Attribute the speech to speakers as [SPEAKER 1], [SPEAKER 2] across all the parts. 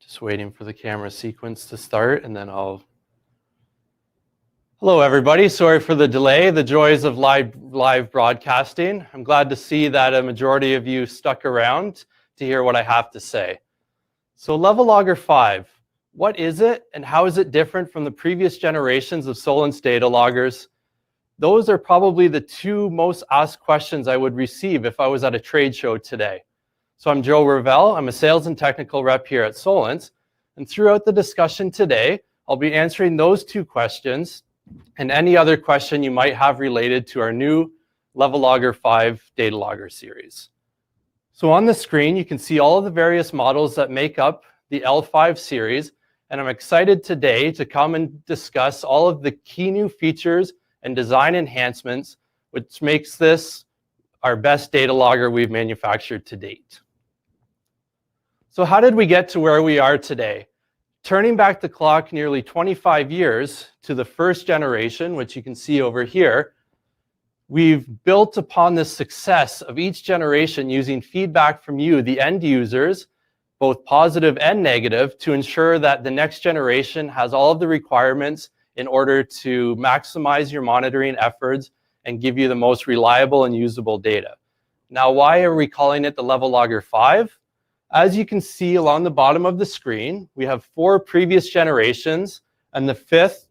[SPEAKER 1] Just waiting for the camera sequence to start, and then I'll... Hello, everybody. Sorry for the delay, the joys of live broadcasting. I'm glad to see that a majority of you stuck around to hear what I have to say. So Levelogger 5, what is it and how is it different from the previous generations of solinst data loggers? Those are probably the two most asked questions I would receive if I was at a trade show today. So I'm Joe Revelle. I'm a sales and technical rep here at Solinst. And throughout the discussion today, I'll be answering those two questions and any other question you might have related to our new Levelogger 5 data logger series. So on the screen, you can see all of the various models that make up the L5 series. And I'm excited today to come and discuss all of the key new features and design enhancements, which makes this our best data logger we've manufactured to date. So how did we get to where we are today? Turning back the clock nearly 25 years to the first generation, which you can see over here, we've built upon the success of each generation using feedback from you, the end users, both positive and negative, to ensure that the next generation has all of the requirements in order to maximize your monitoring efforts and give you the most reliable and usable data. Now, why are we calling it the Levelogger 5? As you can see along the bottom of the screen, we have 4 previous generations and the 5th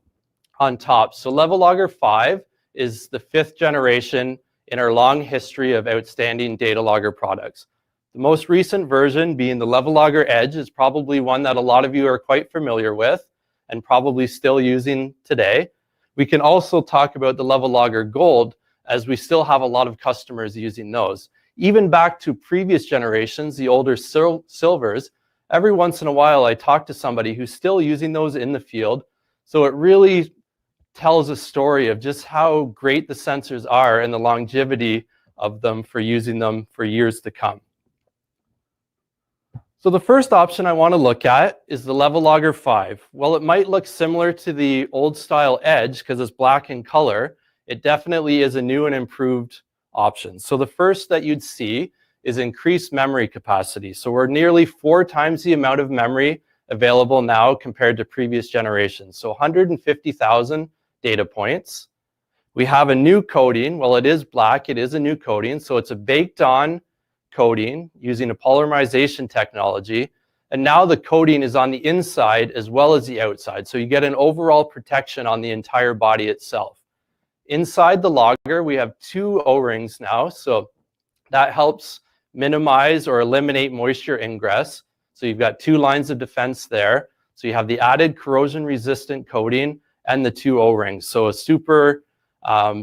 [SPEAKER 1] on top. So Levelogger 5 is the 5th generation in our long history of outstanding data logger products. The most recent version, being the Levelogger Edge, is probably one that a lot of you are quite familiar with and probably still using today. We can also talk about the Levelogger Gold, as we still have a lot of customers using those. Even back to previous generations, the older silvers, every once in a while I talk to somebody who's still using those in the field. So it really tells a story of just how great the sensors are and the longevity of them for using them for years to come. So the first option I want to look at is the Levelogger 5. Well, it might look similar to the old style Edge because it's black in color. It definitely is a new and improved option. So the first that you'd see is increased memory capacity. So we're nearly 4 times the amount of memory available now compared to previous generations. So 150,000 data points. We have a new coating. Well, it is black. It is a new coating. So it's a baked on coating using a polymerization technology. And now the coating is on the inside as well as the outside. So you get an overall protection on the entire body itself. Inside the logger, we have 2 O-rings now, so that helps minimize or eliminate moisture ingress. So you've got 2 lines of defense there. So you have the added corrosion-resistant coating and the 2 O-rings. So a super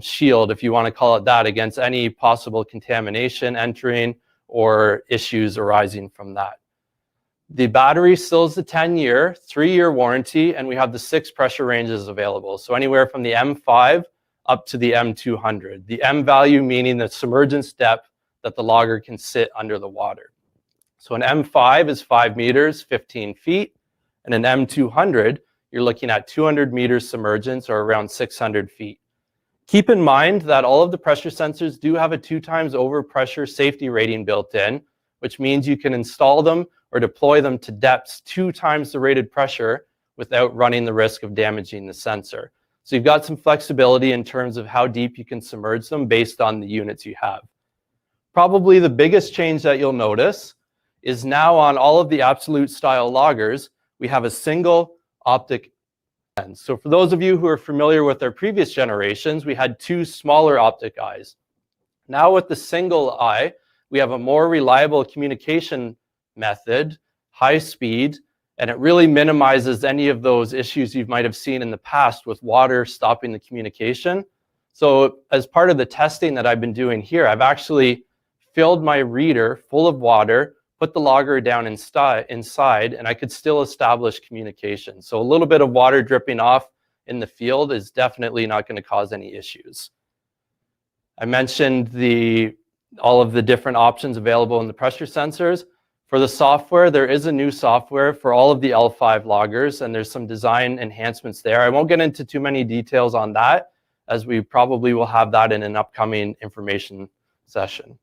[SPEAKER 1] shield, if you want to call it that, against any possible contamination entering or issues arising from that. The battery still is the 10-year, 3-year warranty, and we have the 6 pressure ranges available. So anywhere from the M5 up to the M200. The M value meaning the submergence depth that the logger can sit under the water. So an M5 is 5 meters, 15 feet, and an M200, you're looking at 200 meters submergence or around 600 feet. Keep in mind that all of the pressure sensors do have a 2 times overpressure safety rating built in, which means you can install them or deploy them to depths 2 times the rated pressure without running the risk of damaging the sensor. So you've got some flexibility in terms of how deep you can submerge them based on the units you have. Probably the biggest change that you'll notice is now on all of the absolute style loggers, we have a single optic lens. So for those of you who are familiar with our previous generations, we had 2 smaller optic eyes. Now with the single eye, we have a more reliable communication method, high speed, and it really minimizes any of those issues you might have seen in the past with water stopping the communication. So as part of the testing that I've been doing here, I've actually filled my reader full of water, put the logger down inside, and I could still establish communication. So a little bit of water dripping off in the field is definitely not going to cause any issues. I mentioned all of the different options available in the pressure sensors. For the software, there is a new software for all of the L5 loggers, and there's some design enhancements there. I won't get into too many details on that, as we probably will have that in an upcoming information session.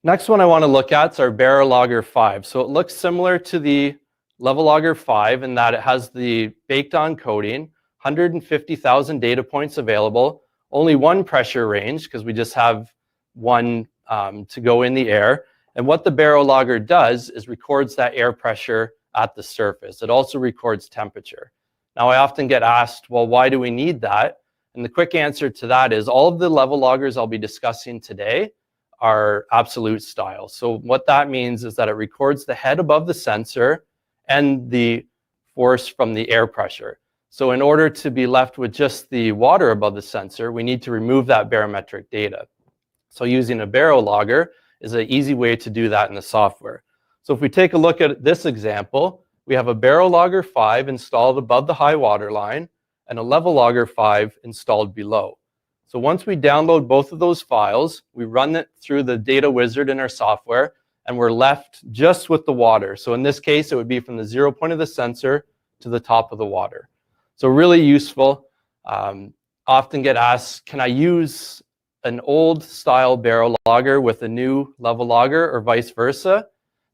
[SPEAKER 1] Next one I want to look at is our Barologger 5. So it looks similar to the Levelogger 5 in that it has the baked-on coding, 150,000 data points available, only one pressure range because we just have one to go in the air. And what the Barologger does is records that air pressure at the surface. It also records temperature. Now I often get asked, well, why do we need that? And the quick answer to that is all of the Leveloggers I'll be discussing today are absolute style. So what that means is that it records the head above the sensor and the force from the air pressure. So in order to be left with just the water above the sensor, we need to remove that barometric data. So using a Barologger is an easy way to do that in the software. So if we take a look at this example, we have a Barologger 5 installed above the high water line and a Levelogger 5 installed below. So once we download both of those files, we run it through the data wizard in our software, and we're left just with the water. So in this case, it would be from the 0 point of the sensor to the top of the water. So really useful. Often get asked, can I use an old style Barologger with a new Levelogger or vice versa?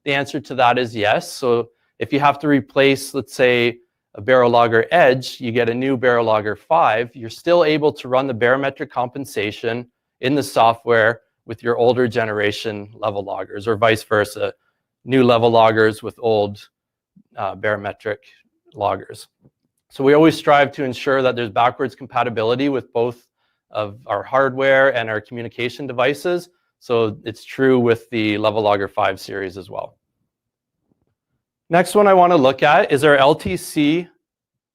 [SPEAKER 1] The answer to that is yes. So if you have to replace, let's say, a Barologger Edge, you get a new Barologger 5, you're still able to run the barometric compensation in the software with your older generation Leveloggers or vice versa, new Leveloggers with old barometric loggers. So we always strive to ensure that there's backwards compatibility with both of our hardware and our communication devices. So it's true with the Levelogger 5 series as well. Next one I want to look at is our LTC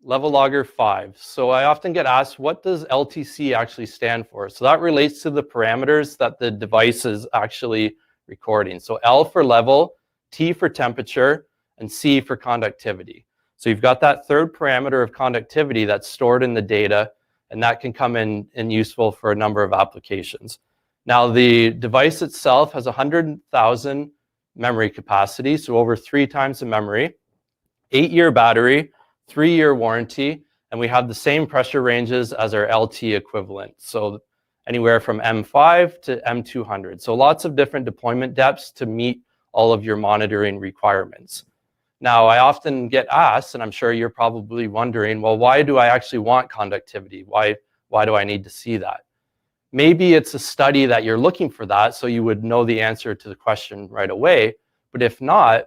[SPEAKER 1] Levelogger 5. So I often get asked, what does LTC actually stand for? So that relates to the parameters that the device is actually recording. So L for level, T for temperature, and C for conductivity. So you've got that third parameter of conductivity that's stored in the data, and that can come in useful for a number of applications. Now the device itself has 100,000 memory capacity, so over 3 times the memory, 8-year battery, 3-year warranty, and we have the same pressure ranges as our LT equivalent. So anywhere from M5 to M200. So lots of different deployment depths to meet all of your monitoring requirements. Now I often get asked, and I'm sure you're probably wondering, well, why do I actually want conductivity? Why do I need to see that? Maybe it's a study that you're looking for that, so you would know the answer to the question right away. But if not,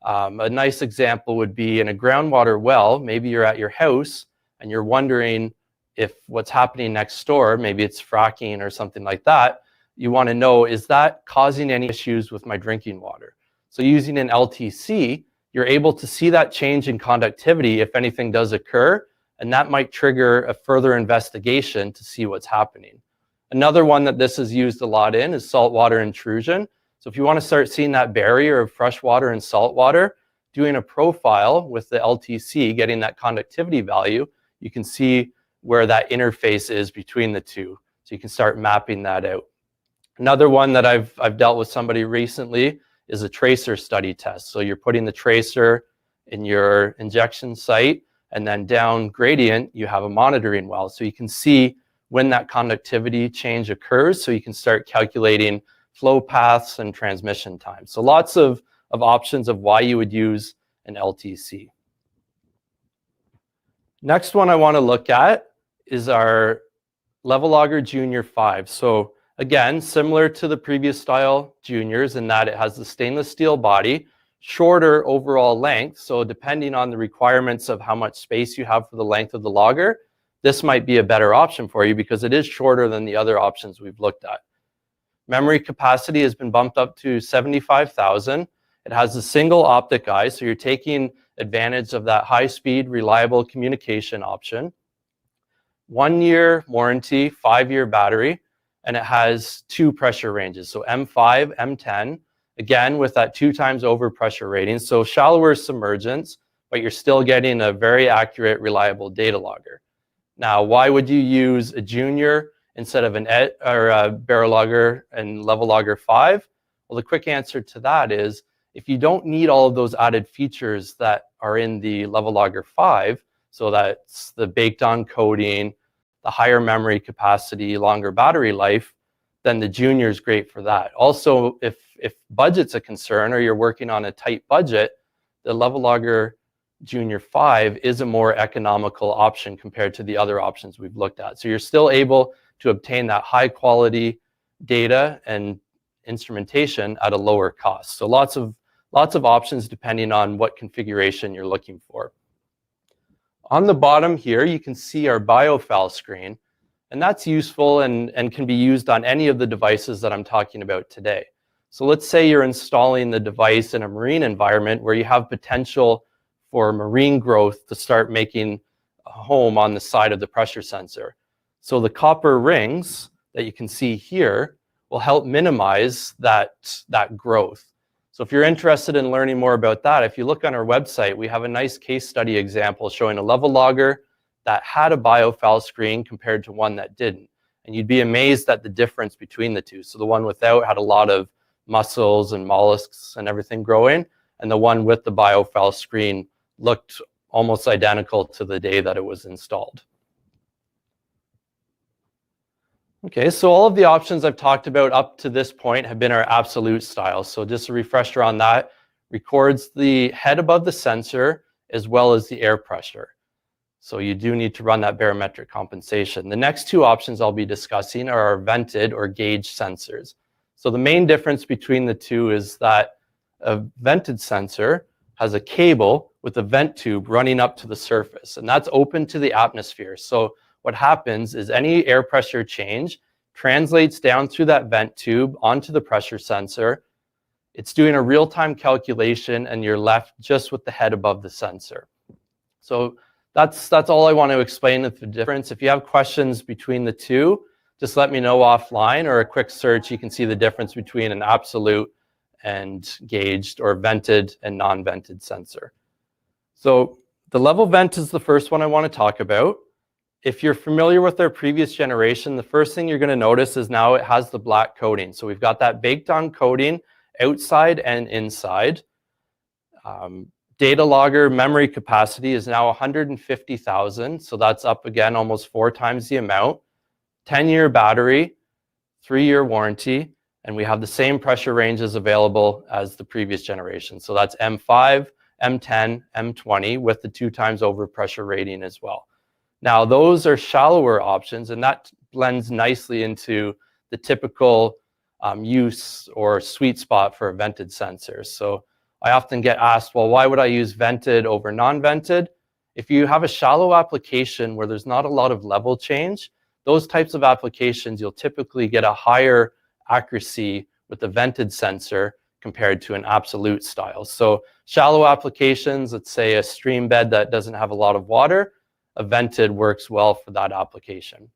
[SPEAKER 1] a nice example would be in a groundwater well. Maybe you're at your house and you're wondering if what's happening next door, maybe it's fracking or something like that. You want to know, is that causing any issues with my drinking water? So using an LTC, you're able to see that change in conductivity if anything does occur, and that might trigger a further investigation to see what's happening. Another one that this is used a lot in is saltwater intrusion. So if you want to start seeing that barrier of fresh water and salt water, doing a profile with the LTC, getting that conductivity value, you can see where that interface is between the two. So you can start mapping that out. Another one that I've dealt with somebody recently is a tracer study test. So you're putting the tracer in your injection site, and then down gradient, you have a monitoring well. So you can see when that conductivity change occurs, so you can start calculating flow paths and transmission time. So lots of options of why you would use an LTC. Next one I want to look at is our Levelogger Junior 5. So again, similar to the previous style Juniors in that it has the stainless steel body, shorter overall length. So depending on the requirements of how much space you have for the length of the logger, this might be a better option for you because it is shorter than the other options we've looked at. Memory capacity has been bumped up to 75,000. It has a single optic eye, so you're taking advantage of that high-speed, reliable communication option. 1-year warranty, 5-year battery, and it has 2 pressure ranges, so M5, M10, again with that 2 times overpressure rating, so shallower submergence, but you're still getting a very accurate, reliable data logger. Now, why would you use a Junior instead of an Barologger and Levelogger 5? Well, the quick answer to that is if you don't need all of those added features that are in the Levelogger 5, so that's the baked-on coding, the higher memory capacity, longer battery life, then the Junior is great for that. Also, if budget's a concern or you're working on a tight budget, the Levelogger Junior 5 is a more economical option compared to the other options we've looked at. So you're still able to obtain that high quality data and instrumentation at a lower cost. So lots of options depending on what configuration you're looking for. On the bottom here, you can see our biofile screen, and that's useful and can be used on any of the devices that I'm talking about today. So let's say you're installing the device in a marine environment where you have potential for marine growth to start making a home on the side of the pressure sensor. So the copper rings that you can see here will help minimize that growth. So if you're interested in learning more about that, if you look on our website, we have a nice case study example showing a Levelogger that had a biofile screen compared to one that didn't. And you'd be amazed at the difference between the two. So the one without had a lot of mussels and mollusks and everything growing, and the one with the biofile screen looked almost identical to the day that it was installed. Okay, so all of the options I've talked about up to this point have been our absolute styles. So just a refresher on that, records the head above the sensor as well as the air pressure. So you do need to run that barometric compensation. The next two options I'll be discussing are our vented or gauge sensors. So the main difference between the two is that a vented sensor has a cable with a vent tube running up to the surface, and that's open to the atmosphere. So what happens is any air pressure change translates down through that vent tube onto the pressure sensor. It's doing a real-time calculation, and you're left just with the head above the sensor. So that's all I want to explain with the difference. If you have questions between the two, just let me know offline, or a quick search, you can see the difference between an absolute and gauged or vented and non-vented sensor. So the LevelVent is the first one I want to talk about. If you're familiar with our previous generation, the first thing you're going to notice is now it has the black coating. So we've got that baked on coating outside and inside. Data logger memory capacity is now 150,000. So that's up again almost 4 times the amount. 10-year battery, 3-year warranty, and we have the same pressure ranges available as the previous generation. So that's M5, M10, M20 with the 2 times overpressure rating as well. Now those are shallower options, and that blends nicely into the typical use or sweet spot for a vented sensor. So I often get asked, well, why would I use vented over non-vented? If you have a shallow application where there's not a lot of level change, those types of applications, you'll typically get a higher accuracy with the vented sensor compared to an absolute style. So shallow applications, let's say a stream bed that doesn't have a lot of water, a vented works well for that application.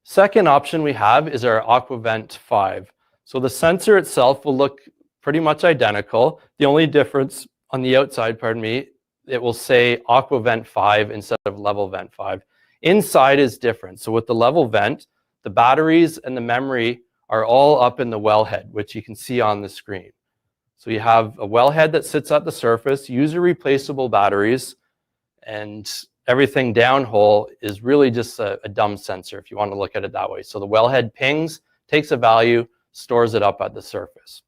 [SPEAKER 1] Second option we have is our AquaVent 5. So the sensor itself will look pretty much identical. The only difference on the outside, pardon me, it will say AquaVent 5 instead of LevelVent 5. Inside is different. So with the LevelVent, the batteries and the memory are all up in the wellhead, which you can see on the screen. So you have a wellhead that sits at the surface, user replaceable batteries, and everything downhole is really just a dumb sensor if you want to look at it that way. So the wellhead pings, takes a value, stores it up at the surface.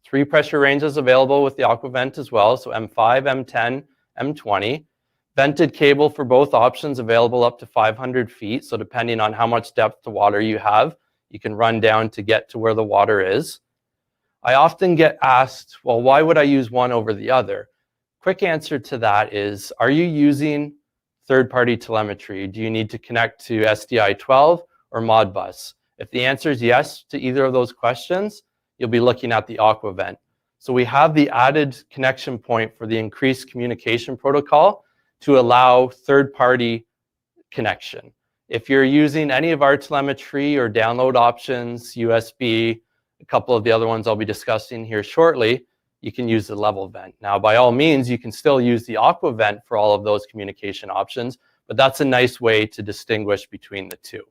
[SPEAKER 1] 3 pressure ranges available with the AquaVent as well, so M5, M10, M20. Vented cable for both options available up to 500 feet, so depending on how much depth to water you have, you can run down to get to where the water is. I often get asked, well, why would I use one over the other? Quick answer to that is, are you using third-party telemetry? Do you need to connect to SDI 12 or Modbus? If the answer is yes to either of those questions, you'll be looking at the AquaVent. So we have the added connection point for the increased communication protocol to allow third-party connection. If you're using any of our telemetry or download options, USB, a couple of the other ones I'll be discussing here shortly, you can use the LevelVent. Now, by all means, you can still use the AquaVent for all of those communication options, but that's a nice way to distinguish between the two.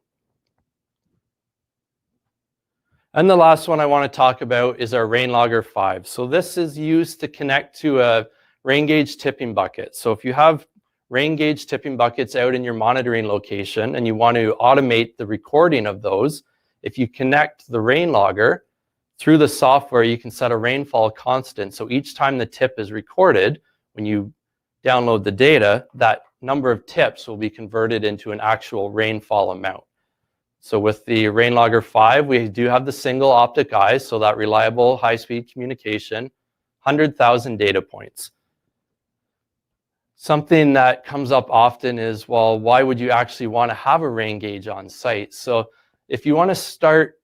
[SPEAKER 1] And the last one I want to talk about is our Rainlogger 5. So this is used to connect to a rain gauge tipping bucket. So if you have rain gauge tipping buckets out in your monitoring location and you want to automate the recording of those, if you connect the Rainlogger through the software, you can set a rainfall constant. So each time the tip is recorded, when you download the data, that number of tips will be converted into an actual rainfall amount. So with the Rainlogger 5, we do have the single optic eye, so that reliable high-speed communication, 100,000 data points. Something that comes up often is, well, why would you actually want to have a rain gauge on site? So if you want to start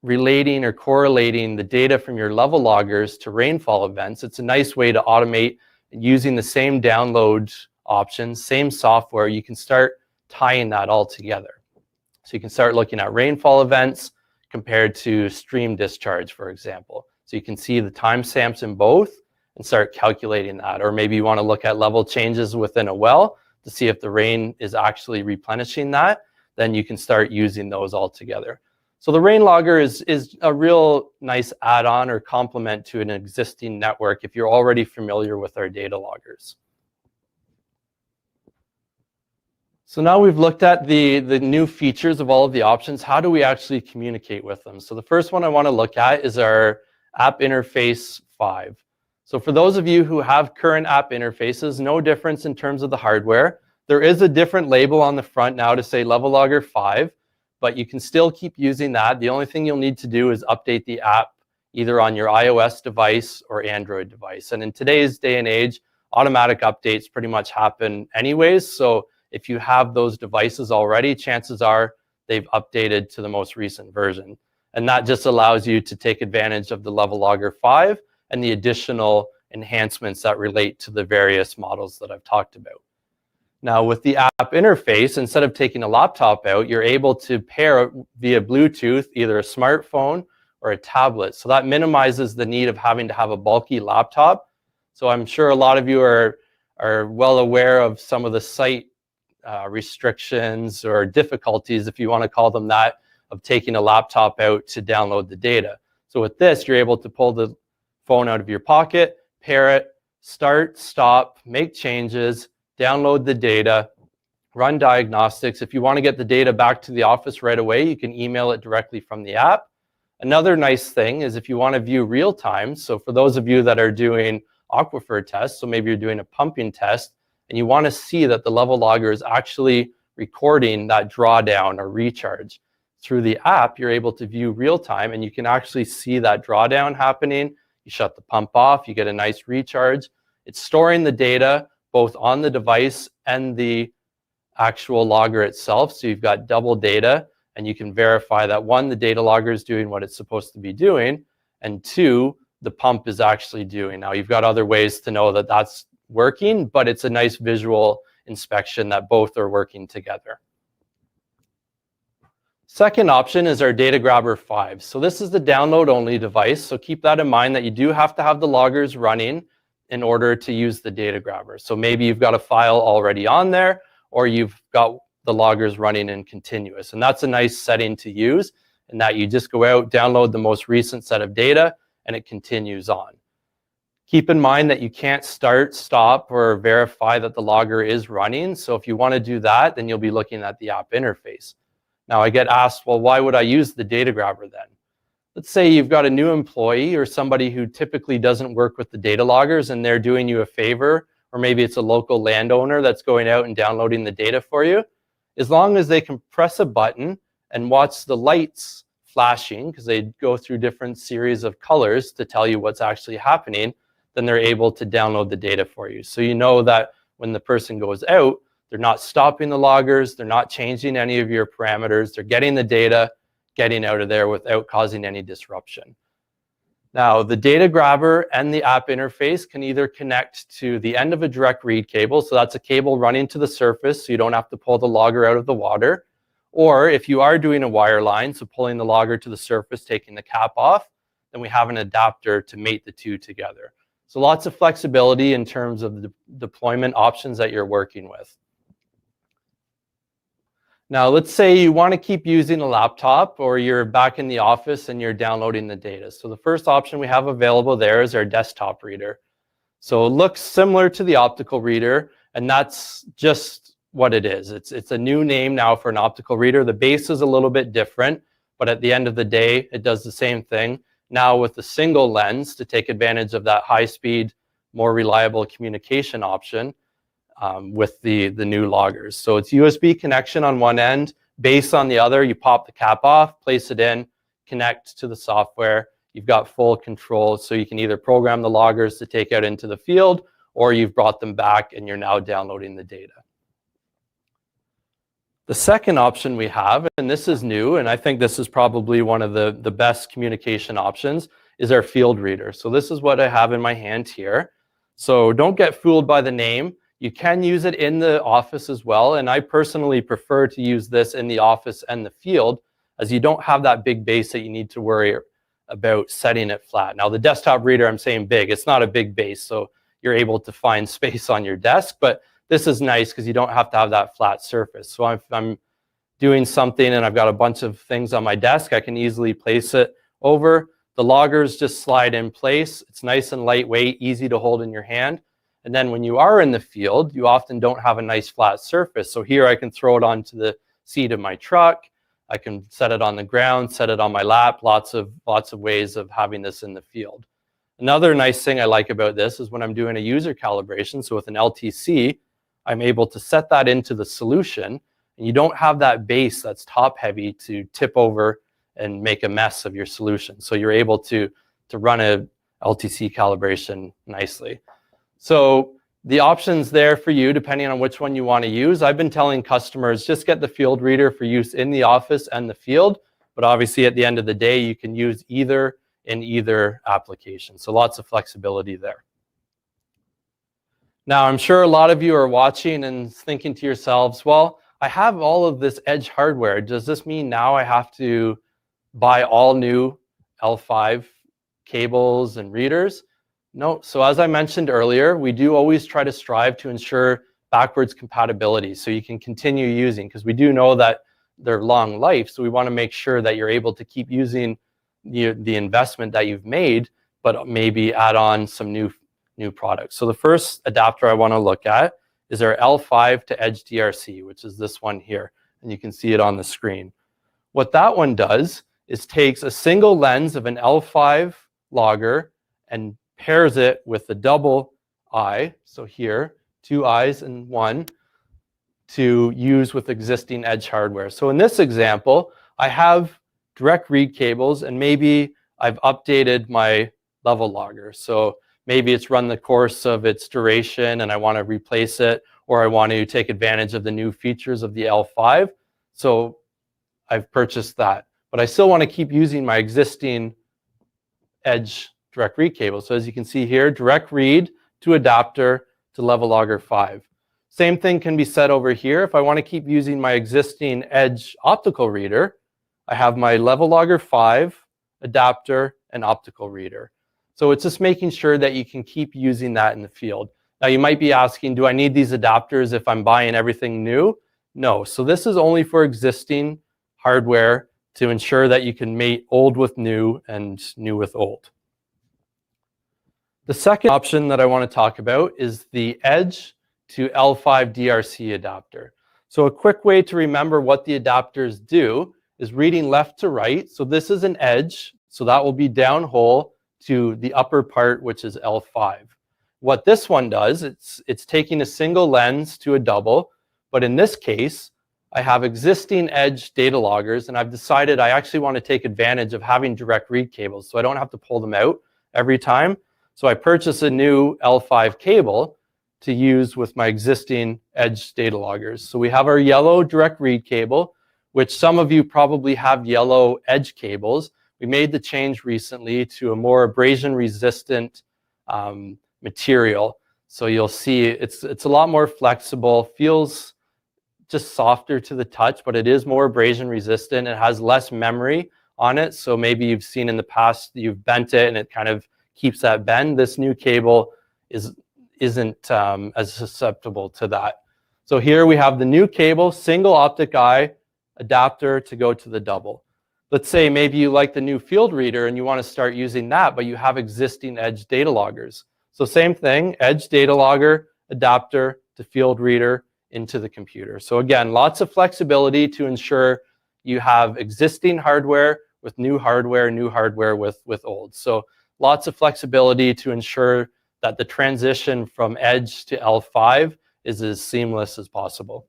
[SPEAKER 1] relating or correlating the data from your Leveloggers to rainfall events, it's a nice way to automate using the same download options, same software. You can start tying that all together. So you can start looking at rainfall events compared to stream discharge, for example. So you can see the timestamps in both and start calculating that. Or maybe you want to look at level changes within a well to see if the rain is actually replenishing that. Then you can start using those all together. So the Rainlogger is a real nice add-on or complement to an existing network if you're already familiar with our data loggers. So now we've looked at the new features of all of the options. How do we actually communicate with them? So the first one I want to look at is our App Interface 5. So for those of you who have current app interfaces, no difference in terms of the hardware. There is a different label on the front now to say Levelogger 5, but you can still keep using that. The only thing you'll need to do is update the app either on your iOS device or Android device. And in today's day and age, automatic updates pretty much happen anyways. So if you have those devices already, chances are they've updated to the most recent version. And that just allows you to take advantage of the Levelogger 5 and the additional enhancements that relate to the various models that I've talked about. Now with the app interface, instead of taking a laptop out, you're able to pair via Bluetooth either a smartphone or a tablet. So that minimizes the need of having to have a bulky laptop. So I'm sure a lot of you are well aware of some of the site restrictions or difficulties, if you want to call them that, of taking a laptop out to download the data. So with this, you're able to pull the phone out of your pocket, pair it, start, stop, make changes, download the data, run diagnostics. If you want to get the data back to the office right away, you can email it directly from the app. Another nice thing is if you want to view real time, so for those of you that are doing aquifer tests, so maybe you're doing a pumping test, and you want to see that the Levelogger is actually recording that drawdown or recharge. Through the app, you're able to view real time, and you can actually see that drawdown happening. You shut the pump off, you get a nice recharge. It's storing the data both on the device and the actual logger itself. So you've got double data, and you can verify that one, the data logger is doing what it's supposed to be doing, and two, the pump is actually doing. Now you've got other ways to know that that's working, but it's a nice visual inspection that both are working together. Second option is our DataGrabber 5. So this is the download only device. So keep that in mind that you do have to have the loggers running in order to use the DataGrabber. So maybe you've got a file already on there, or you've got the loggers running in continuous. And that's a nice setting to use, in that you just go out, download the most recent set of data, and it continues on. Keep in mind that you can't start, stop, or verify that the logger is running. So if you want to do that, then you'll be looking at the app interface. Now I get asked, well, why would I use the DataGrabber then? Let's say you've got a new employee or somebody who typically doesn't work with the data loggers and they're doing you a favor, or maybe it's a local landowner that's going out and downloading the data for you. As long as they can press a button and watch the lights flashing, because they go through different series of colors to tell you what's actually happening, then they're able to download the data for you. So you know that when the person goes out, they're not stopping the loggers, they're not changing any of your parameters, they're getting the data, getting out of there without causing any disruption. Now, the DataGrabber and the app interface can either connect to the end of a direct read cable, so that's a cable running to the surface, so you don't have to pull the logger out of the water, or if you are doing a wire line, so pulling the logger to the surface, taking the cap off, then we have an adapter to mate the two together. So lots of flexibility in terms of the deployment options that you're working with. Now, let's say you want to keep using a laptop, or you're back in the office and you're downloading the data. So the first option we have available there is our desktop reader. So it looks similar to the optical reader, And that's just what it is. It's a new name now for an optical reader. The base is a little bit different, but at the end of the day, it does the same thing. Now with a single lens to take advantage of that high-speed, more reliable communication option with the new loggers. So it's USB connection on one end, base on the other. You pop the cap off, place it in, connect to the software. You've got full control, so you can either program the loggers to take out into the field, or you've brought them back and you're now downloading the data. The second option we have, and this is new, and I think this is probably one of the best communication options, is our field reader. So this is what I have in my hand here. So don't get fooled by the name. You can use it in the office as well, and I personally prefer to use this in the office and the field, as you don't have that big base that you need to worry about setting it flat. Now the desktop reader, I'm saying big, it's not a big base, so you're able to find space on your desk, but this is nice because you don't have to have that flat surface. So if I'm doing something and I've got a bunch of things on my desk, I can easily place it over. The loggers just slide in place. It's nice and lightweight, easy to hold in your hand. And then when you are in the field, you often don't have a nice flat surface. So here I can throw it onto the seat of my truck. I can set it on the ground, set it on my lap, lots of ways of having this in the field. Another nice thing I like about this is when I'm doing a user calibration, so with an LTC, I'm able to set that into the solution, and you don't have that base that's top heavy to tip over and make a mess of your solution. So you're able to run a LTC calibration nicely. So the options there for you, depending on which one you want to use. I've been telling customers, just get the field reader for use in the office and the field. But obviously, at the end of the day, you can use either in either application. So lots of flexibility there. Now, I'm sure a lot of you are watching and thinking to yourselves, well, I have all of this Edge hardware. Does this mean now I have to buy all new L5 cables and readers? No. So as I mentioned earlier, we do always try to strive to ensure backwards compatibility so you can continue using, because we do know that they're long life. So we want to make sure that you're able to keep using the investment that you've made, but maybe add on some new products. So the first adapter I want to look at is our L5 to Edge DRC, which is this one here. And you can see it on the screen. What that one does is takes a single lens of an L5 logger and pairs it with the double eye, so here, 2 eyes and 1, to use with existing Edge hardware. So in this example, I have direct read cables, and maybe I've updated my Levelogger. So maybe it's run the course of its duration and I want to replace it, or I want to take advantage of the new features of the L5. So I've purchased that. But I still want to keep using my existing Edge direct read cable. So as you can see here, direct read to adapter to Levelogger 5. Same thing can be said over here. If I want to keep using my existing Edge optical reader, I have my Levelogger 5 adapter and optical reader. So it's just making sure that you can keep using that in the field. Now you might be asking, do I need these adapters if I'm buying everything new? No. So this is only for existing hardware to ensure that you can mate old with new and new with old. The second option that I want to talk about is the Edge to L5 DRC adapter. So a quick way to remember what the adapters do is reading left to right. So this is an Edge, so that will be down hole to the upper part, which is L5. What this one does, it's taking a single lens to a double, but in this case, I have existing Edge data loggers, and I've decided I actually want to take advantage of having direct read cables, so I don't have to pull them out every time. So I purchase a new L5 cable to use with my existing Edge data loggers. So we have our yellow direct read cable, which some of you probably have yellow Edge cables. We made the change recently to a more abrasion resistant material. So you'll see it's a lot more flexible, feels just softer to the touch, but it is more abrasion resistant. It has less memory on it. So maybe you've seen in the past that you've bent it and it kind of keeps that bend. This new cable isn't as susceptible to that. So here we have the new cable, single optic eye adapter to go to the double. Let's say maybe you like the new field reader and you want to start using that, but you have existing Edge data loggers. So same thing, Edge data logger adapter to field reader into the computer. So again, lots of flexibility to ensure you have existing hardware with new hardware with old. So lots of flexibility to ensure that the transition from Edge to L5 is as seamless as possible.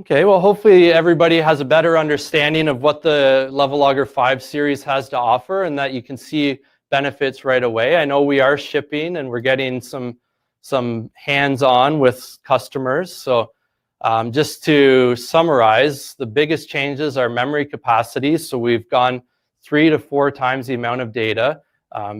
[SPEAKER 1] Okay, well, hopefully everybody has a better understanding of what the Levelogger 5 series has to offer and that you can see benefits right away. I know we are shipping and we're getting some hands-on with customers. So just to summarize, the biggest changes are memory capacity. So we've gone 3 to 4 times the amount of data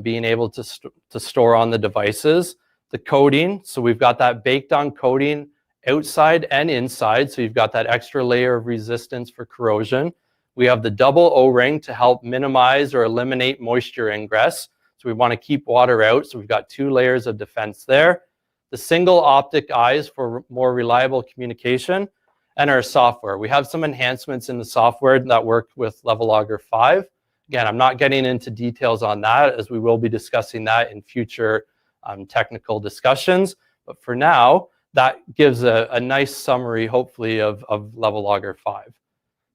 [SPEAKER 1] being able to store on the devices. The coating, so we've got that baked-on coating outside and inside, so you've got that extra layer of resistance for corrosion. We have the double O-ring to help minimize or eliminate moisture ingress. So we want to keep water out, so we've got 2 layers of defense there. The single optic eyes for more reliable communication, and our software. We have some enhancements in the software that work with Levelogger 5. Again, I'm not getting into details on that, as we will be discussing that in future technical discussions. But for now, that gives a nice summary, hopefully, of Levelogger 5.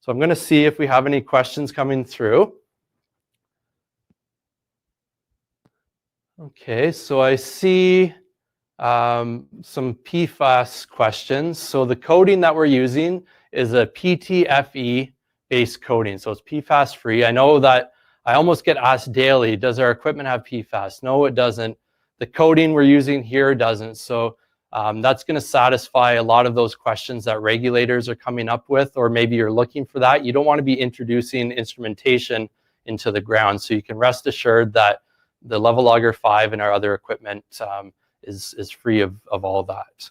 [SPEAKER 1] So I'm going to see if we have any questions coming through. Okay, so I see some PFAS questions. So the coating that we're using is a PTFE-based coating, so it's PFAS-free. I know that I almost get asked daily, does our equipment have PFAS? No, it doesn't. The coating we're using here doesn't. So that's going to satisfy a lot of those questions that regulators are coming up with, or maybe you're looking for that. You don't want to be introducing instrumentation into the ground. So you can rest assured that the Levelogger 5 and our other equipment is free of all that.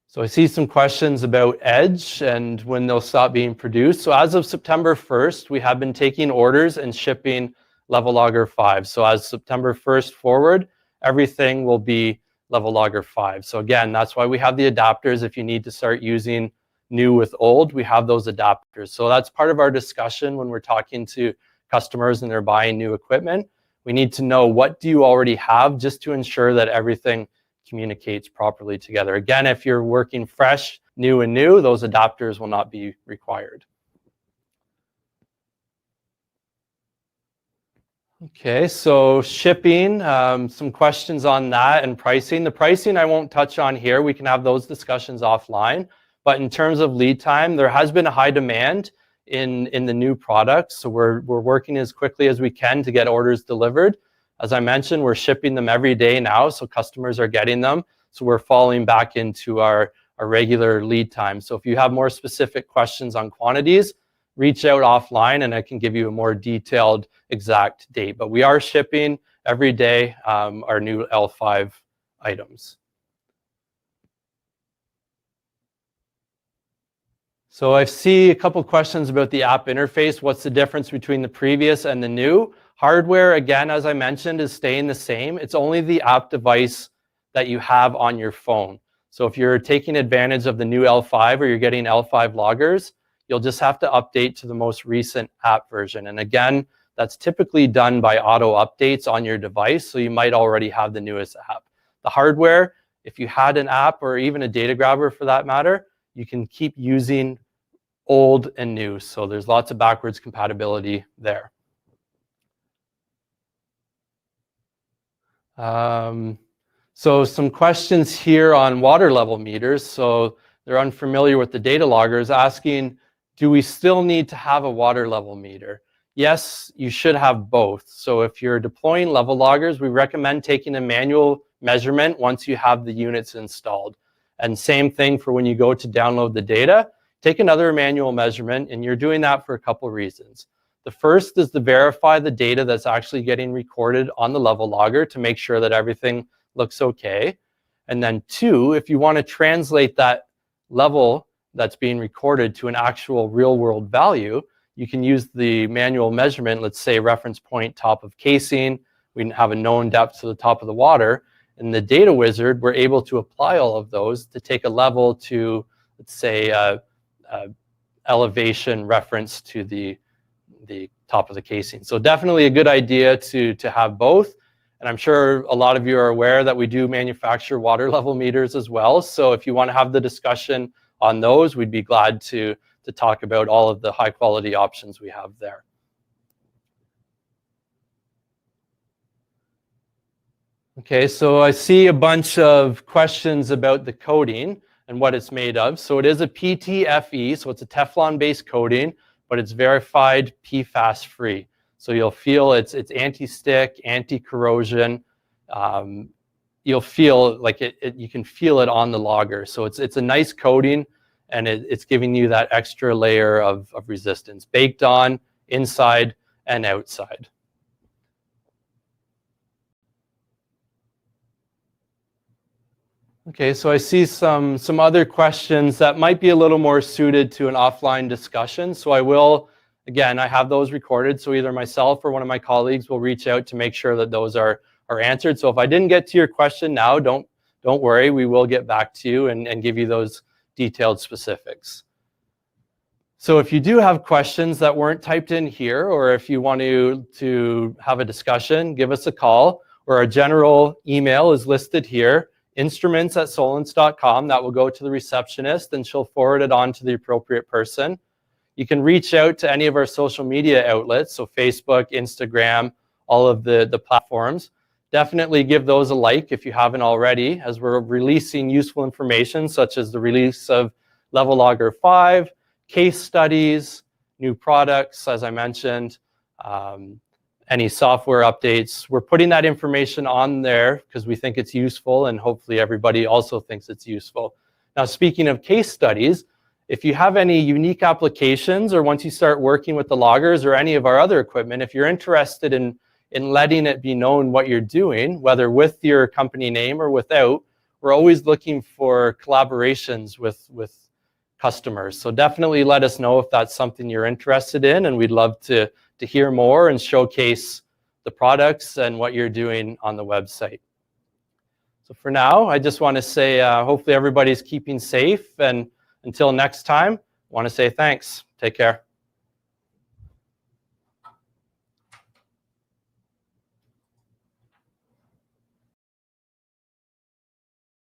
[SPEAKER 1] So I see some questions about Edge and when they'll stop being produced. So as of September 1st, we have been taking orders and shipping Levelogger 5. So as September 1st forward, everything will be Levelogger 5. So again, that's why we have the adapters. If you need to start using new with old, we have those adapters. So that's part of our discussion when we're talking to customers and they're buying new equipment. We need to know, what do you already have, just to ensure that everything communicates properly together. Again, if you're working fresh, new, those adapters will not be required. Okay, so shipping, some questions on that, and pricing. The pricing I won't touch on here. We can have those discussions offline. But in terms of lead time, there has been a high demand in the new products. So we're working as quickly as we can to get orders delivered. As I mentioned, we're shipping them every day now, so customers are getting them. So we're falling back into our regular lead time. So if you have more specific questions on quantities, reach out offline and I can give you a more detailed exact date. But we are shipping every day our new L5 items. So I see a couple questions about the app interface. What's the difference between the previous and the new? Hardware, again, as I mentioned, is staying the same. It's only the app device that you have on your phone. So if you're taking advantage of the new L5 or you're getting L5 loggers, you'll just have to update to the most recent app version. And again, that's typically done by auto updates on your device, so you might already have the newest app. The hardware, if you had an app or even a DataGrabber for that matter, you can keep using old and new. So there's lots of backwards compatibility there. So some questions here on water level meters. So they're unfamiliar with the data loggers, asking, do we still need to have a water level meter? Yes, you should have both. So if you're deploying level loggers, we recommend taking a manual measurement once you have the units installed. And same thing for when you go to download the data, take another manual measurement, and you're doing that for a couple reasons. The first is to verify the data that's actually getting recorded on the level logger to make sure that everything looks okay. And then 2, if you want to translate that level that's being recorded to an actual real world value, you can use the manual measurement, let's say reference point top of casing, we have a known depth to the top of the water. In the data wizard, we're able to apply all of those to take a level to, let's say, elevation reference to the top of the casing. So definitely a good idea to have both. And I'm sure a lot of you are aware that we do manufacture water level meters as well. So if you want to have the discussion on those, we'd be glad to talk about all of the high quality options we have there. Okay, so I see a bunch of questions about the coating and what it's made of. So it is a PTFE, so it's a Teflon-based coating, but it's verified PFAS-free. So you'll feel it's anti-stick, anti-corrosion. You'll feel like you can feel it on the logger. So it's a nice coating, and it's giving you that extra layer of resistance, baked on, inside, and outside. Okay, so I see some other questions that might be a little more suited to an offline discussion. So I will, again, I have those recorded. So either myself or one of my colleagues will reach out to make sure that those are answered. So if I didn't get to your question now, don't worry. We will get back to you and give you those detailed specifics. So if you do have questions that weren't typed in here, or if you want to have a discussion, give us a call, or our general email is listed here. instruments@solinst.com. That will go to the receptionist, and she'll forward it on to the appropriate person. You can reach out to any of our social media outlets, so Facebook, Instagram, all of the platforms. Definitely give those a like if you haven't already, as we're releasing useful information such as the release of Levelogger 5, case studies, new products, as I mentioned, any software updates. We're putting that information on there because we think it's useful, and hopefully everybody also thinks it's useful. Now, speaking of case studies, if you have any unique applications, or once you start working with the loggers or any of our other equipment, if you're interested in letting it be known what you're doing, whether with your company name or without, we're always looking for collaborations with customers. So definitely let us know if that's something you're interested in, and we'd love to hear more and showcase the products and what you're doing on the website. So for now, I just want to say hopefully everybody's keeping safe, and until next time, I want to say thanks. Take care.